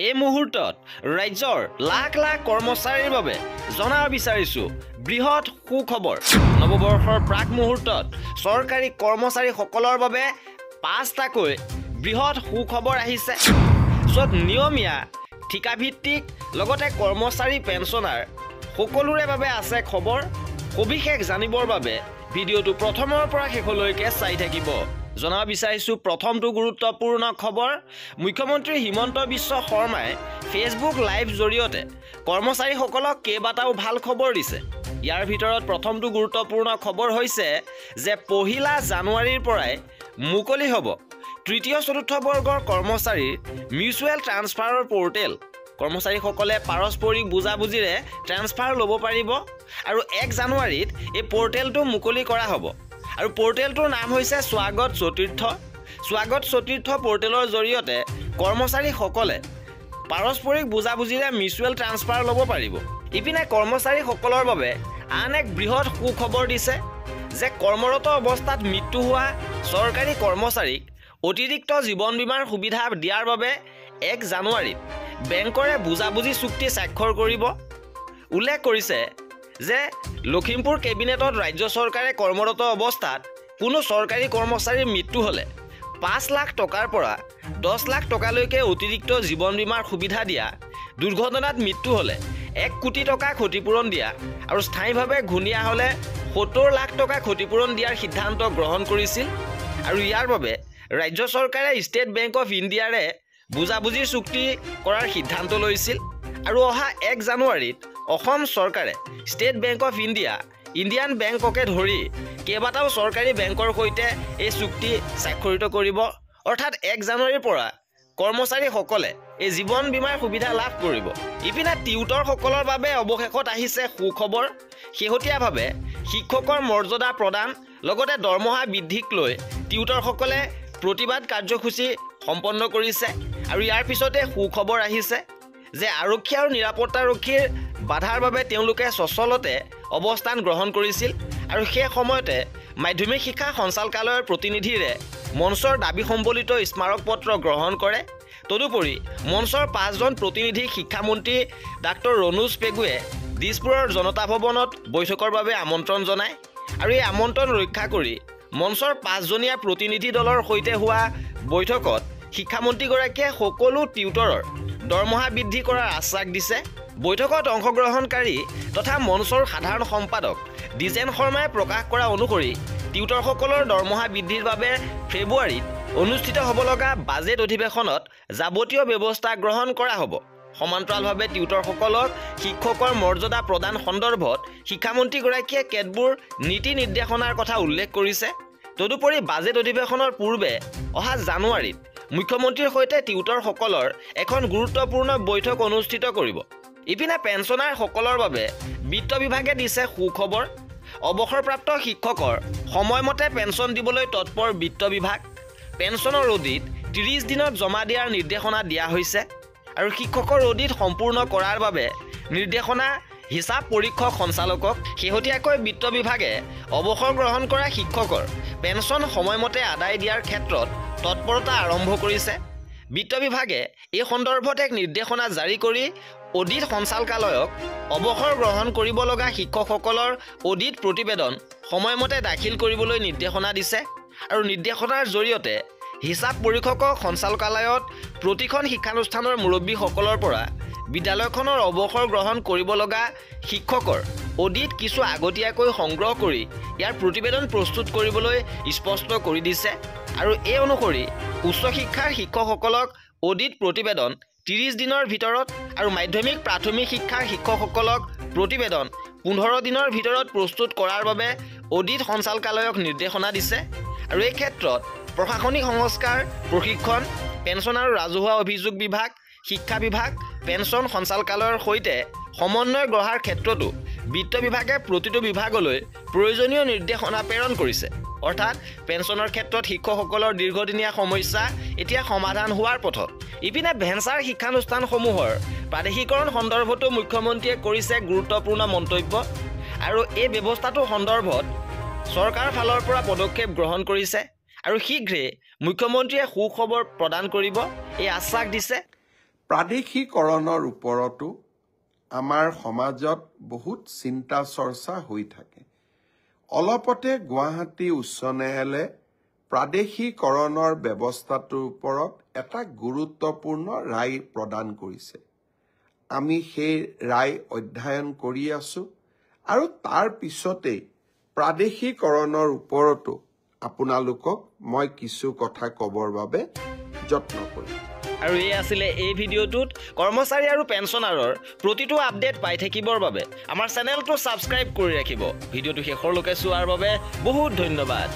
এই মুহূৰ্তত ৰাজ্যৰ লাখ লাখ কৰ্মচাৰীৰ বাবে জনাব বিচাৰিছো বৃহৎ সুখবৰ। নৱবৰ্ষৰ প্ৰাক মুহূৰ্তত চৰকাৰী কৰ্মচাৰীসকলৰ বাবে 5টাকৈ বৃহৎ সুখবৰ আহিছে, য'ত নিয়মীয়া ঠিকাভিত্তিক লগতে কৰ্মচাৰী পেঞ্চনাৰ সকলোৰে বাবে আছে খবৰ। সবিশেষ জানিবৰ বাবে ভিডিঅ'টো প্ৰথমৰ পৰা শেষলৈকে চাই থাকিব। জনাব বিচাৰিছো প্ৰথমটো গুৰুত্বপূৰ্ণ খবৰ। মুখ্যমন্ত্ৰী হিমন্ত বিশ্ব শৰ্মাই ফেচবুক লাইভ জৰিয়তে কৰ্মচাৰীসকলক কেইবাটাও ভাল খবৰ দিছে। ইয়াৰ ভিতৰত প্ৰথমটো গুৰুত্বপূৰ্ণ খবৰ হৈছে যে 1 জানুৱাৰীৰ পৰাই মুকলি হ'ব তৃতীয় চতুৰ্থ বৰ্গৰ কৰ্মচাৰীৰ মিউচুৱেল ট্ৰান্সফাৰৰ পৰ্টেল। কৰ্মচাৰীসকলে পাৰস্পৰিক বুজাবুজিৰে ট্ৰান্সফাৰ ল'ব পাৰিব আৰু 1 জানুৱাৰীত এই পৰ্টেলটো মুকলি কৰা হ'ব। আৰু পৰ্টেলটোৰ নাম হৈছে স্বাগত সতীৰ্থ। স্বাগত সতীৰ্থ পৰ্টেলৰ জৰিয়তে কৰ্মচাৰীসকলে পাৰস্পৰিক বুজাবুজিৰে মিউচুৱেল ট্ৰান্সফাৰ ল'ব পাৰিব। ইপিনে কৰ্মচাৰীসকলৰ বাবে আন এক বৃহৎ সুখবৰ দিছে যে কৰ্মৰত অৱস্থাত মৃত্যু হোৱা চৰকাৰী কৰ্মচাৰীক অতিৰিক্ত জীৱন বীমাৰ সুবিধা দিয়াৰ বাবে 1 জানুৱাৰীত বেংকৰে বুজাবুজি চুক্তি স্বাক্ষৰ কৰিব। উল্লেখ কৰিছে যে লখিমপুৰ কেবিনেটত ৰাজ্য চৰকাৰে কৰ্মৰত অৱস্থাত কোনো চৰকাৰী কৰ্মচাৰীৰ মৃত্যু হ'লে 5 লাখ টকাৰ পৰা 10 লাখ টকালৈকে অতিৰিক্ত জীৱন বীমাৰ সুবিধা দিয়া, দুৰ্ঘটনাত মৃত্যু হ'লে 1 কোটি টকা ক্ষতিপূৰণ দিয়া আৰু স্থায়ীভাৱে ঘূণীয়া হ'লে 70 লাখ টকা ক্ষতিপূৰণ দিয়াৰ সিদ্ধান্ত গ্ৰহণ কৰিছিল। আৰু ইয়াৰ বাবে ৰাজ্য চৰকাৰে ষ্টেট বেংক অফ ইণ্ডিয়াৰে বুজাবুজিৰ চুক্তি কৰাৰ সিদ্ধান্ত লৈছিল। আৰু অহা 1 জানুৱাৰীত অসম চৰকাৰে state bank of India, Indian বেংককে ধৰি কেইবাটাও চৰকাৰী বেংকৰ সৈতে এই চুক্তি স্বাক্ষৰিত কৰিব। অৰ্থাৎ 1 জানুৱাৰীৰ পৰা কৰ্মচাৰীসকলে এই জীৱন বীমাৰ সুবিধা লাভ কৰিব। ইপিনে টিউটৰসকলৰ বাবে অৱশেষত আহিছে সুখবৰ। শেহতীয়াভাৱে শিক্ষকৰ মৰ্যাদা প্ৰদান লগতে দৰমহা বৃদ্ধিক লৈ টিউটৰসকলে প্ৰতিবাদ কাৰ্যসূচী সম্পন্ন কৰিছে। আৰু ইয়াৰ পিছতে সুখবৰ আহিছে যে আৰক্ষী আৰু নিৰাপত্তাৰক্ষীৰ বাধাৰ বাবে তেওঁলোকে সচলতে অৱস্থান গ্ৰহণ কৰিছিল। আৰু সেই সময়তে মাধ্যমিক শিক্ষা সঞ্চালকালয়ৰ প্ৰতিনিধিৰে মঞ্চৰ দাবী সম্বলিত স্মাৰক পত্ৰ গ্ৰহণ কৰে। তদুপৰি মঞ্চৰ 5জন প্ৰতিনিধি শিক্ষামন্ত্ৰী ডাক্তৰ ৰণোজ পেগুৱে দিছপুৰৰ জনতা ভৱনত বৈঠকৰ বাবে আমন্ত্ৰণ জনায়। আৰু এই আমন্ত্ৰণ ৰক্ষা কৰি মঞ্চৰ 5জনীয়া প্ৰতিনিধি দলৰ সৈতে হোৱা বৈঠকত শিক্ষামন্ত্ৰীগৰাকীয়ে সকলো টিউটৰৰ দৰমহা বৃদ্ধি কৰাৰ আশ্বাস দিছে। বৈঠকত অংশগ্ৰহণকাৰী তথা মঞ্চৰ সাধাৰণ সম্পাদক দ্বিজেন শৰ্মাই প্ৰকাশ কৰা অনুসৰি টিউটৰসকলৰ দৰমহা বৃদ্ধিৰ বাবে ফেব্ৰুৱাৰীত অনুষ্ঠিত হ'ব লগা বাজেট অধিৱেশনত যাৱতীয় ব্যৱস্থা গ্ৰহণ কৰা হ'ব। সমান্তৰালভাৱে টিউটৰসকলক শিক্ষকৰ মৰ্যাদা প্ৰদান সন্দৰ্ভত শিক্ষামন্ত্ৰীগৰাকীয়ে কেতবোৰ নীতি নিৰ্দেশনাৰ কথা উল্লেখ কৰিছে। তদুপৰি বাজেট অধিৱেশনৰ পূৰ্বে অহা জানুৱাৰীত মুখ্যমন্ত্ৰীৰ সৈতে টিউটৰসকলৰ এখন গুৰুত্বপূৰ্ণ বৈঠক অনুষ্ঠিত কৰিব। ইপিনে পেঞ্চনাৰসকলৰ বাবে বিত্ত বিভাগে দিছে সুখবৰ। অৱসৰপ্ৰাপ্ত শিক্ষকৰ সময়মতে পেঞ্চন দিবলৈ তৎপৰ বিত্ত বিভাগ। পেঞ্চনৰ অডিট 30 দিনত জমা দিয়াৰ নিৰ্দেশনা দিয়া হৈছে। আৰু শিক্ষকৰ অডিট সম্পূৰ্ণ কৰাৰ বাবে নিৰ্দেশনা হিচাপ পৰীক্ষক সঞ্চালকক। শেহতীয়াকৈ বিত্ত বিভাগে অৱসৰ গ্ৰহণ কৰা শিক্ষকৰ পেঞ্চন সময়মতে আদায় দিয়াৰ ক্ষেত্ৰত তৎপৰতা আৰম্ভ কৰিছে। বিত্ত বিভাগে এই সন্দৰ্ভত এক নিৰ্দেশনা জাৰি কৰি অডিট সঞ্চালকালয়ক অৱসৰ গ্ৰহণ কৰিব লগা শিক্ষকসকলৰ অডিট প্ৰতিবেদন সময়মতে দাখিল কৰিবলৈ নিৰ্দেশনা দিছে। আৰু নিৰ্দেশনাৰ জৰিয়তে হিচাপ পৰীক্ষকক সঞ্চালকালয়ত প্ৰতিখন শিক্ষানুষ্ঠানৰ মুৰব্বীসকলৰ পৰা বিদ্যালয়খনৰ অৱসৰ গ্ৰহণ কৰিব লগা শিক্ষকৰ অডিট কিছু আগতীয়াকৈ সংগ্ৰহ কৰি ইয়াৰ প্ৰতিবেদন প্ৰস্তুত কৰিবলৈ স্পষ্ট কৰি দিছে। আৰু এই অনুসৰি উচ্চ শিক্ষাৰ শিক্ষকসকলক অডিট প্ৰতিবেদন 30 দিনৰ ভিতৰত আৰু মাধ্যমিক প্ৰাথমিক শিক্ষাৰ শিক্ষকসকলক প্ৰতিবেদন 15 দিনৰ ভিতৰত প্ৰস্তুত কৰাৰ বাবে অডিট সঞ্চালকালয়ক নিৰ্দেশনা দিছে। আৰু এই ক্ষেত্ৰত প্ৰশাসনিক সংস্কাৰ, প্ৰশিক্ষণ, পেঞ্চন আৰু ৰাজহুৱা অভিযোগ বিভাগ, শিক্ষা বিভাগ, পেঞ্চন সঞ্চালকালয়ৰ সৈতে সমন্বয় গঢ়াৰ ক্ষেত্ৰতো বিত্ত বিভাগে প্ৰতিটো বিভাগলৈ প্ৰয়োজনীয় নিৰ্দেশনা প্ৰেৰণ কৰিছে। অৰ্থাৎ পেঞ্চনৰ ক্ষেত্ৰত শিক্ষকসকলৰ দীৰ্ঘদিনীয়া সমস্যা এতিয়া সমাধান হোৱাৰ পথত। ইপিনে ভেঞ্চাৰ শিক্ষানুষ্ঠানসমূহৰ প্ৰাদেশিকৰণ সন্দৰ্ভতো মুখ্যমন্ত্ৰীয়ে কৰিছে গুৰুত্বপূৰ্ণ মন্তব্য। আৰু এই ব্যৱস্থাটো সন্দৰ্ভত চৰকাৰৰ ফালৰ পৰা পদক্ষেপ গ্ৰহণ কৰিছে। আৰু শীঘ্ৰে মুখ্যমন্ত্ৰীয়ে সুখবৰ প্ৰদান কৰিব এই আশ্বাস দিছে। প্ৰাদেশিকৰণৰ ওপৰতো আমাৰ সমাজত বহুত চিন্তা চৰ্চা হৈ থাকে। অলপতে গুৱাহাটী উচ্চ ন্যায়ালয়ে প্ৰাদেশিকৰণৰ ব্যৱস্থাটোৰ ওপৰত এটা গুৰুত্বপূৰ্ণ ৰায় প্ৰদান কৰিছে। আমি সেই ৰায় অধ্যয়ন কৰি আছো আৰু তাৰ পিছতেই প্ৰাদেশিকৰণৰ ওপৰতো আপোনালোকক মই কিছু কথা ক'বৰ বাবে যত্ন কৰিম। আৰু এই আছিলে এই ভিডিঅ'টোত কৰ্মচাৰী আৰু পেঞ্চনাৰৰ প্ৰতিটো আপডেট পাই থাকিবৰ বাবে আমাৰ চেনেলটো ছাবস্ক্ৰাইব কৰি ৰাখিব। ভিডিঅ'টো শেষৰলৈকে চোৱাৰ বাবে বহুত ধন্যবাদ।